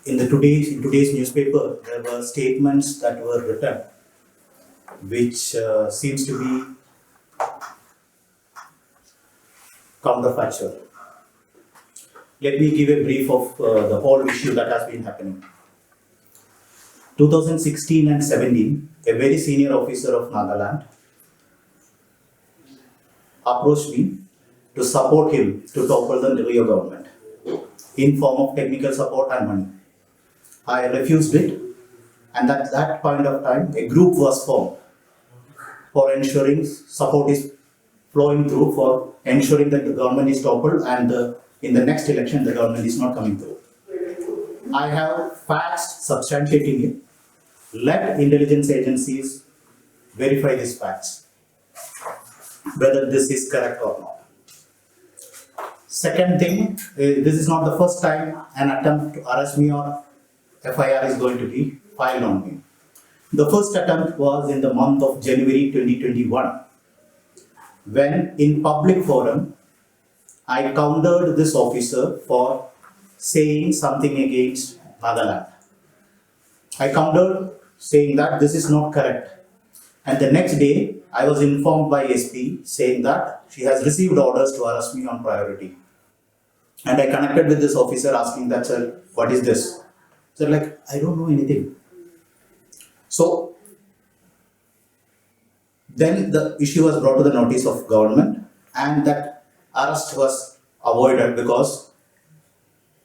in today's newspaper, there were statements that were written, which seems to be counterfactual. Let me give a brief of the whole issue that has been happening. 2016 and 17, a very senior officer of Nagaland approached me to support him to topple the Rio government in form of technical support and money. I refused it, and at that point of time, a group was formed for ensuring support is flowing through, for ensuring that the government is toppled, and in the next election, the government is not coming through. I have facts substantiating it. Let intelligence agencies verify these facts, whether this is correct or not. Second thing, this is not the first time an attempt to arrest me or FIR is going to be filed on me. The first attempt was in the month of January 2021, when in public forum, I countered this officer for saying something against Nagaland. I countered saying that this is not correct. And the next day, I was informed by SP saying that she has received orders to arrest me on priority. And I connected with this officer asking that, sir, what is this? So like, I don't know anything. So then the issue was brought to the notice of government, and that arrest was avoided because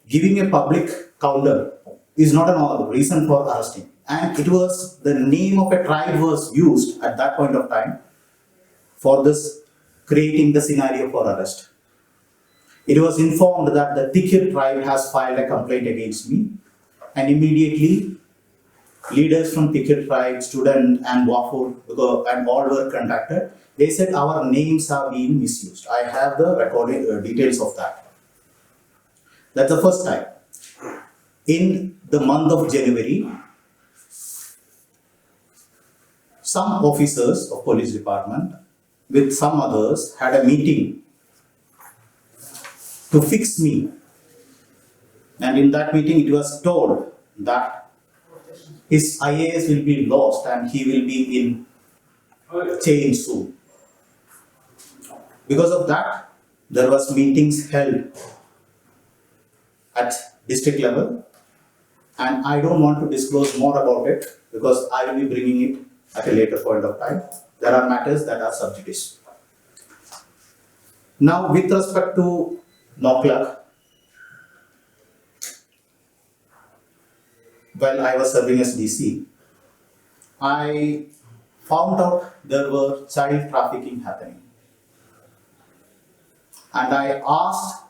giving a public counter is not a reason for arresting. And it was the name of a tribe was used at that point of time for this, creating the scenario for arrest. It was informed that the Tikir tribe has filed a complaint against me, and immediately leaders from Tikir tribe, student and Wafur and all were contacted. They said our names are being misused. I have the recording details of that. That's the first time. In the month of January, some officers of police department with some others had a meeting to fix me. And in that meeting, it was told that his IAS will be lost and he will be in change soon. Because of that, there was meetings held at district level, and I don't want to disclose more about it because I will be bringing it at a later point of time. There are matters that are sub judice. Now, with respect to Nagaland, while I was serving as DC, I found out there were child trafficking happening. And I asked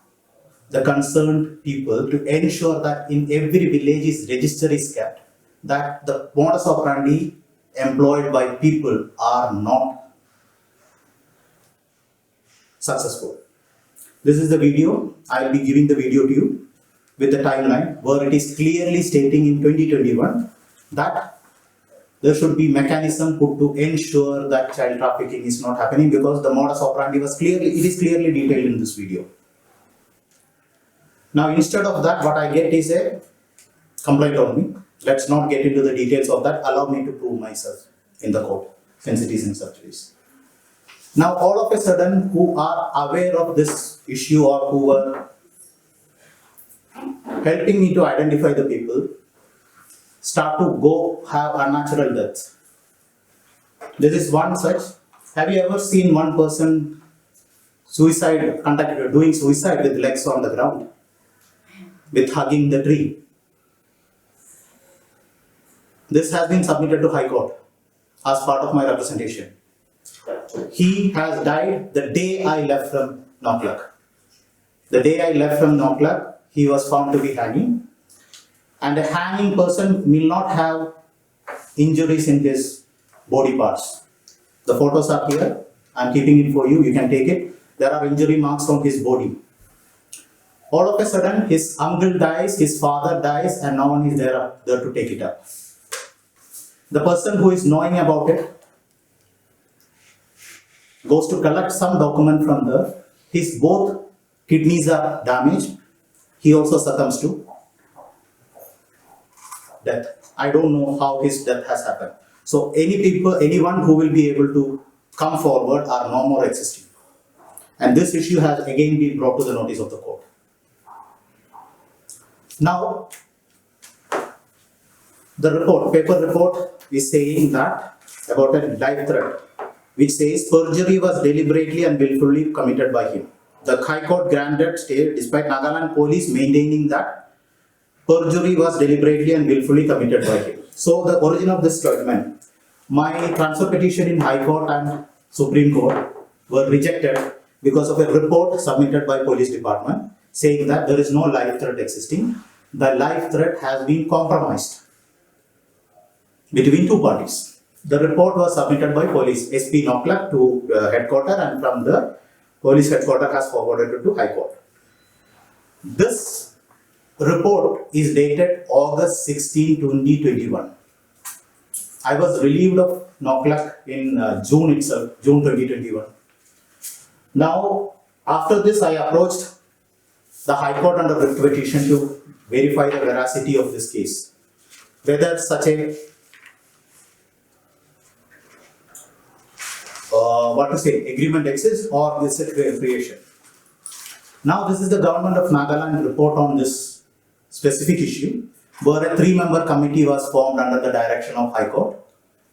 the concerned people to ensure that in every village's register is kept, that the modus operandi employed by people are not successful. This is the video. I will be giving the video to you with the timeline where it is clearly stating in 2021 that there should be mechanism put to ensure that child trafficking is not happening, because the modus operandi was clearly detailed in this video. Now, instead of that, what I get is a complaint on me. Let's not get into the details of that. Allow me to prove myself in the court, since it is in sub judice. Now, all of a sudden, who are aware of this issue or who were helping me to identify the people, start to go have unnatural deaths. This is one such. Have you ever seen one person doing suicide with legs on the ground, with hugging the tree? This has been submitted to High Court as part of my representation. He has died the day I left from Nagaland. The day I left from Nagaland, he was found to be hanging. And a hanging person will not have injuries in his body parts. The photos are here. I'm keeping it for you. You can take it. There are injury marks on his body. All of a sudden, his uncle dies, his father dies, and no one is there to take it up. The person who is knowing about it goes to collect some document from there. His both kidneys are damaged. He also succumbs to death. I don't know how his death has happened. So anyone who will be able to come forward are no more existing. And this issue has again been brought to the notice of the court. Now, the paper report is saying that about a life threat, which says perjury was deliberately and willfully committed by him. The High Court granted stay despite Nagaland police maintaining that perjury was deliberately and willfully committed by him. So the origin of this judgment, my transfer petition in High Court and Supreme Court were rejected because of a report submitted by Police Department saying that there is no life threat existing. The life threat has been compromised between two parties. The report was submitted by Police SP Nagaland to headquarters, and from the Police headquarters has forwarded it to High Court. This report is dated August 16, 2021. I was relieved of Nagaland in June itself, June 2021. Now, after this, I approached the High Court under writ petition to verify the veracity of this case, whether such a agreement exists or is it creation. Now, this is the government of Nagaland report on this specific issue, where a 3-member committee was formed under the direction of High Court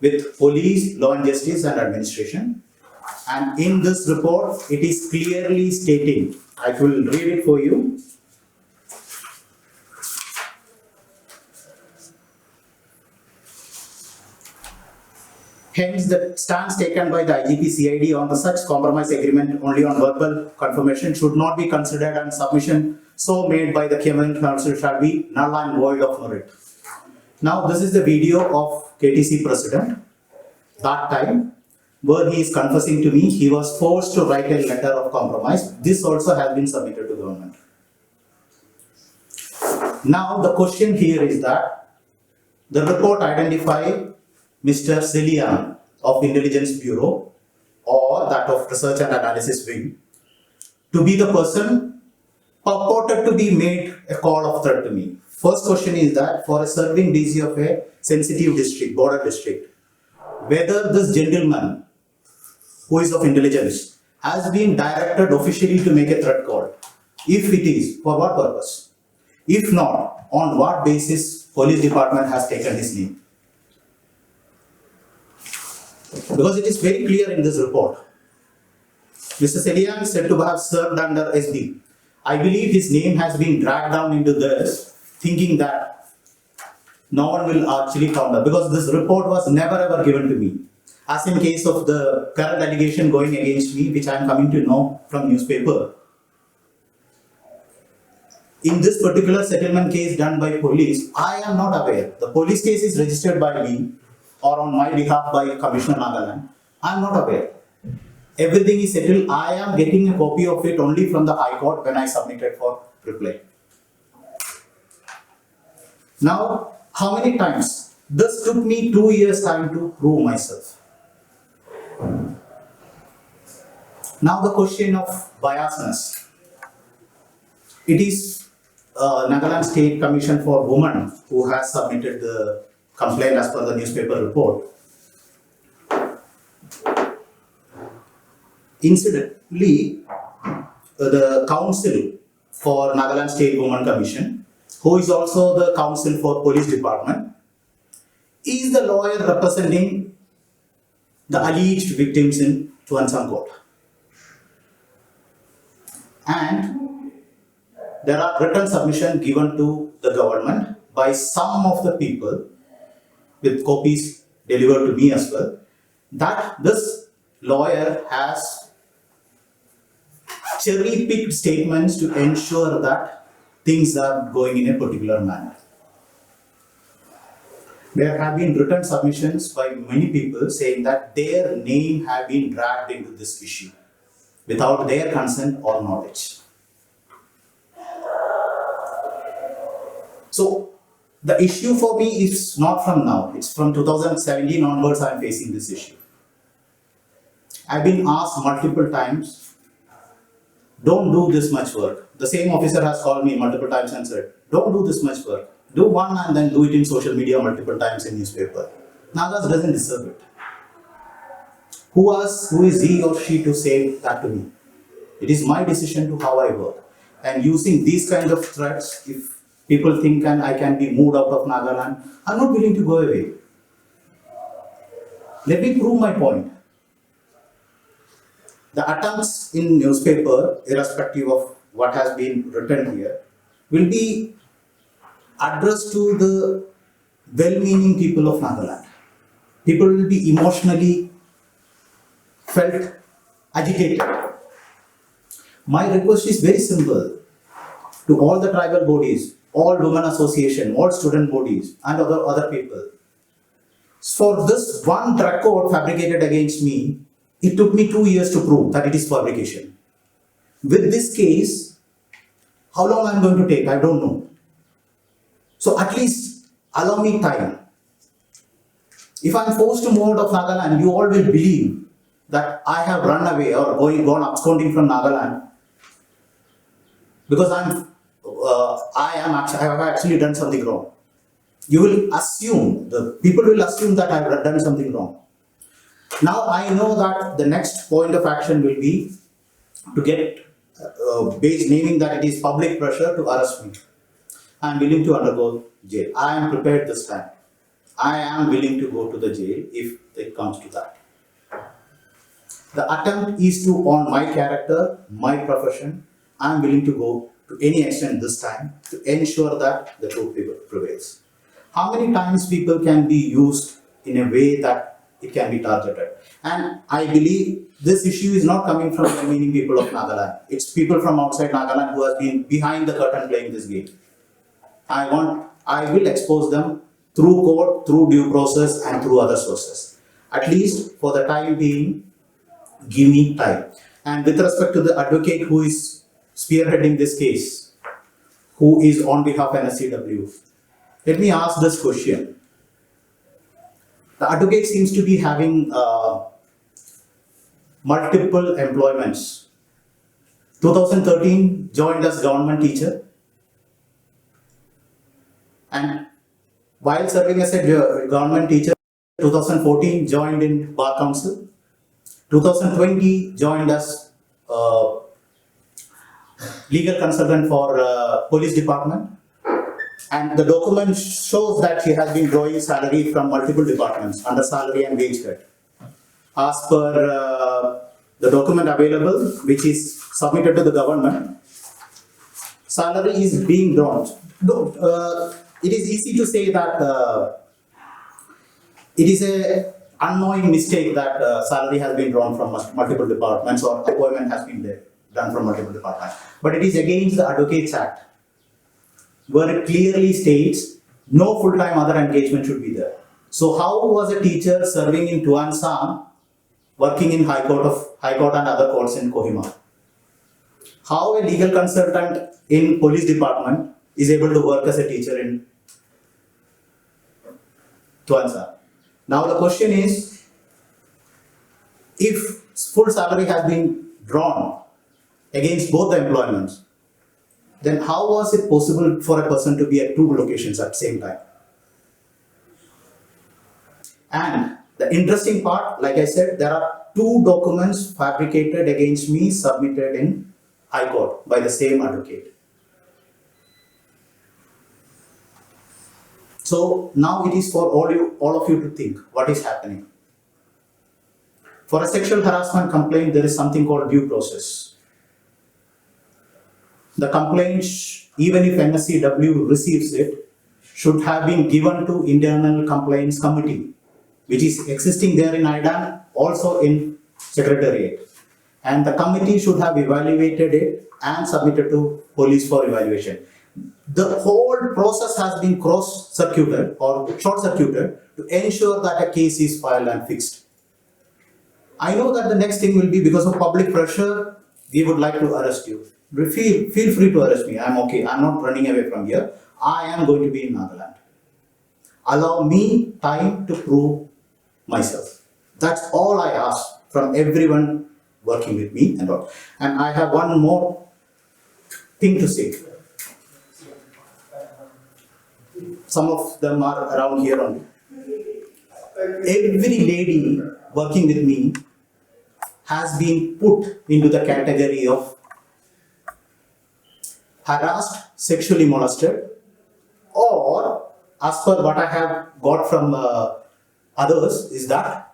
with police, law and justice and administration. And in this report, it is clearly stating, I will read it for you. Hence, the stance taken by the IGP CID on the such compromise agreement only on verbal confirmation should not be considered, and submission so made by the Cameron Council shall be null and void of merit. Now, this is the video of KTC President. That time, where he is confessing to me, he was forced to write a letter of compromise. This also has been submitted to government. Now, the question here is that the report identifies Mr. Celian of Intelligence Bureau or that of Research and Analysis Wing to be the person purported to be made a call of threat to me. First question is that for a serving DC of a sensitive district, border district, whether this gentleman who is of intelligence has been directed officially to make a threat call. If it is, for what purpose? If not, on what basis police department has taken his name? Because it is very clear in this report. Mr. Celian is said to have served under SB. I believe his name has been dragged down into this, thinking that no one will actually counter, because this report was never ever given to me. As in case of the current allegation going against me, which I am coming to know from newspaper. In this particular settlement case done by police, I am not aware. The police case is registered by me or on my behalf by Commissioner Nagaland. I am not aware. Everything is settled. I am getting a copy of it only from the High Court when I submitted for reply. Now, how many times? This took me 2 years time to prove myself. Now the question of biasness. It is Nagaland State Commission for Women who has submitted the complaint as per the newspaper report. Incidentally, the counsel for Nagaland State Women Commission, who is also the counsel for Police Department, is the lawyer representing the alleged victims in Tuansang Court. And there are written submissions given to the government by some of the people with copies delivered to me as well, that this lawyer has cherry-picked statements to ensure that things are going in a particular manner. There have been written submissions by many people saying that their name have been dragged into this issue without their consent or knowledge. So, the issue for me is not from now, it's from 2017 onwards I am facing this issue. I have been asked multiple times, don't do this much work. The same officer has called me multiple times and said, don't do this much work. Do one and then do it in social media multiple times in newspaper. Nagas doesn't deserve it. Who is he or she to say that to me? It is my decision to how I work. And using these kinds of threats, if people think and I can be moved out of Nagaland, I'm not willing to go away. Let me prove my point. The attempts in newspaper, irrespective of what has been written here, will be addressed to the well-meaning people of Nagaland. People will be emotionally felt agitated. My request is very simple to all the tribal bodies, all women association, all student bodies, and other people. For this one drug code fabricated against me, it took me 2 years to prove that it is fabrication. With this case, how long I am going to take, I don't know. So at least allow me time. If I am forced to move out of Nagaland, you all will believe that I have run away or gone absconding from Nagaland because I have actually done something wrong. You will assume, the people will assume that I have done something wrong. Now I know that the next point of action will be to get base naming that it is public pressure to arrest me. I am willing to undergo jail. I am prepared this time. I am willing to go to the jail if it comes to that. The attempt is to, on my character, my profession, I am willing to go to any extent this time to ensure that the truth prevails. How many times people can be used in a way that it can be targeted? And I believe this issue is not coming from the meaning people of Nagaland. It's people from outside Nagaland who have been behind the curtain playing this game. I will expose them through court, through due process, and through other sources. At least for the time being, give me time. And with respect to the advocate who is spearheading this case, who is on behalf of NSCW, let me ask this question. The advocate seems to be having multiple employments. 2013, joined as government teacher. And while serving as a government teacher, 2014 joined in Bar Council. 2020 joined as legal consultant for police department. And the document shows that she has been drawing salary from multiple departments under salary and wage head. As per the document available, which is submitted to the government, salary is being drawn. It is easy to say that it is an unknowing mistake that salary has been drawn from multiple departments or appointment has been done from multiple departments. But it is against the Advocates Act, where it clearly states no full-time other engagement should be there. So how was a teacher serving in Tuansang working in High Court and other courts in Kohima? How a legal consultant in police department is able to work as a teacher in Tuansang? Now the question is, if full salary has been drawn against both the employments, then how was it possible for a person to be at two locations at the same time? And the interesting part, like I said, there are two documents fabricated against me submitted in High Court by the same advocate. So now it is for all of you to think what is happening. For a sexual harassment complaint, there is something called due process. The complaint, even if NSCW receives it, should have been given to Internal Complaints Committee, which is existing there in IDAN, also in Secretariat. And the committee should have evaluated it and submitted to police for evaluation. The whole process has been cross-circuited or short-circuited to ensure that a case is filed and fixed. I know that the next thing will be, because of public pressure, we would like to arrest you. Feel free to arrest me. I'm okay. I'm not running away from here. I am going to be in Nagaland. Allow me time to prove myself. That's all I ask from everyone working with me and all. And I have one more thing to say. some of them are around here only. Every lady working with me has been put into the category of harassed, sexually molested, or as per what I have got from others is that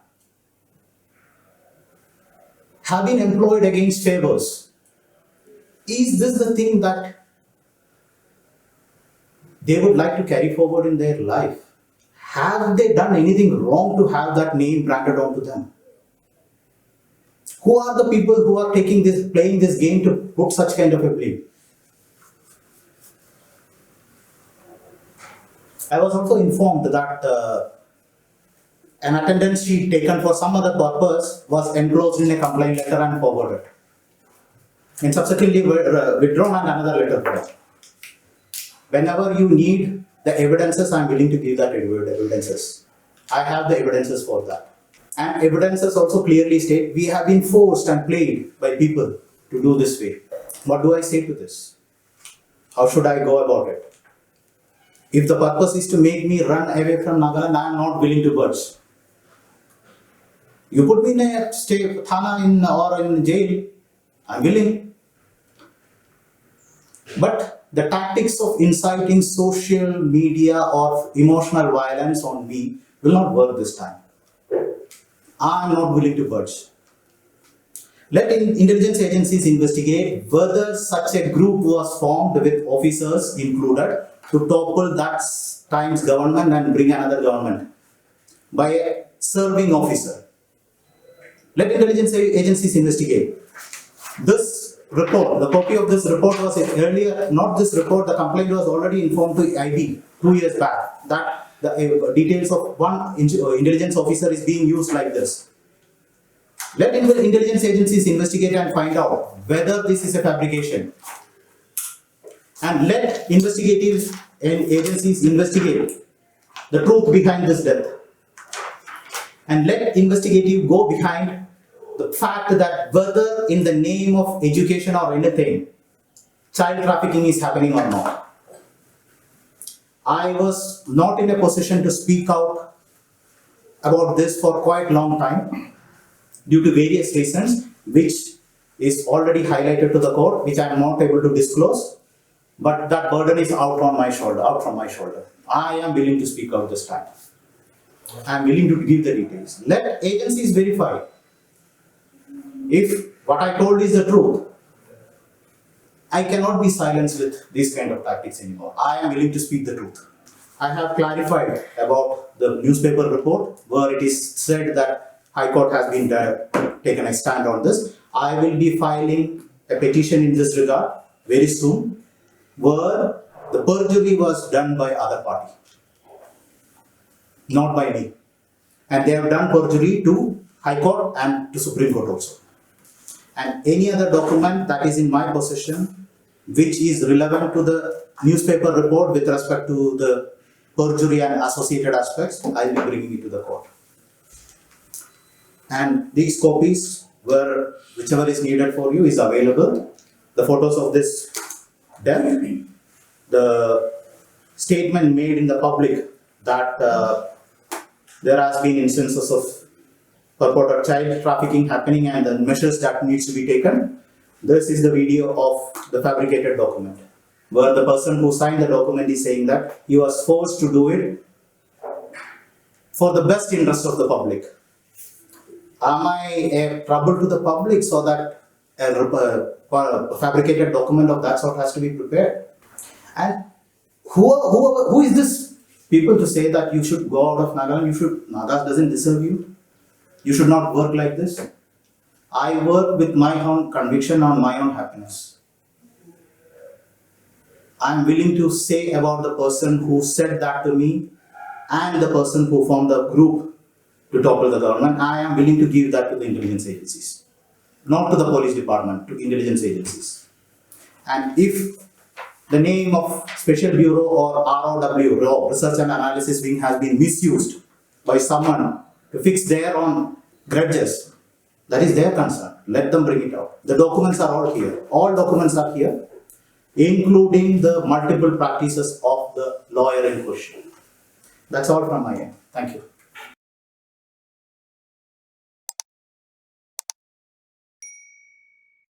have been employed against favors. Is this the thing that they would like to carry forward in their life? Have they done anything wrong to have that name branded onto them? Who are the people who are playing this game to put such kind of a blame? I was also informed that an attendance sheet taken for some other purpose was enclosed in a complaint letter and forwarded, and subsequently withdrawn and another letter brought. Whenever you need the evidences, I am willing to give that evidences. I have the evidences for that. And evidences also clearly state we have been forced and played by people to do this way. What do I say to this? How should I go about it? If the purpose is to make me run away from Nagaland, I am not willing to budge. You put me in a thana or in jail, I am willing. But the tactics of inciting social media or emotional violence on me will not work this time. I am not willing to budge. Let intelligence agencies investigate whether such a group was formed with officers included to topple that time's government and bring another government by a serving officer. Let intelligence agencies investigate. This report, the copy of this report was earlier, not this report, the complaint was already informed to IB 2 years back that the details of one intelligence officer is being used like this. Let intelligence agencies investigate and find out whether this is a fabrication. And let investigative agencies investigate the truth behind this death. And let investigative go behind the fact that whether in the name of education or anything, child trafficking is happening or not. I was not in a position to speak out about this for quite a long time due to various reasons, which is already highlighted to the court, which I am not able to disclose. But that burden is out from my shoulder. I am willing to speak out this time. I am willing to give the details. Let agencies verify if what I told is the truth. I cannot be silenced with these kind of tactics anymore. I am willing to speak the truth. I have clarified about the newspaper report where it is said that High Court has been taken a stand on this. I will be filing a petition in this regard very soon, where the perjury was done by other party, not by me. And they have done perjury to High Court and to Supreme Court also. And any other document that is in my possession which is relevant to the newspaper report with respect to the perjury and associated aspects, I will be bringing it to the court. And these copies, whichever is needed for you, is available. The photos of this death, the statement made in the public that there has been instances of purported child trafficking happening and the measures that needs to be taken. This is the video of the fabricated document, where the person who signed the document is saying that he was forced to do it for the best interest of the public. Am I a trouble to the public so that a fabricated document of that sort has to be prepared? And who is this people to say that you should go out of Nagaland? Nagas doesn't deserve you. You should not work like this. I work with my own conviction on my own happiness. I am willing to say about the person who said that to me and the person who formed the group to topple the government. I am willing to give that to the intelligence agencies, not to the police department, to intelligence agencies. And if the name of Special Bureau or ROW, Research and Analysis Wing, has been misused by someone to fix their own grudges, that is their concern. Let them bring it out. The documents are all here. All documents are here, including the multiple practices of the lawyer in question. That's all from my end. Thank you.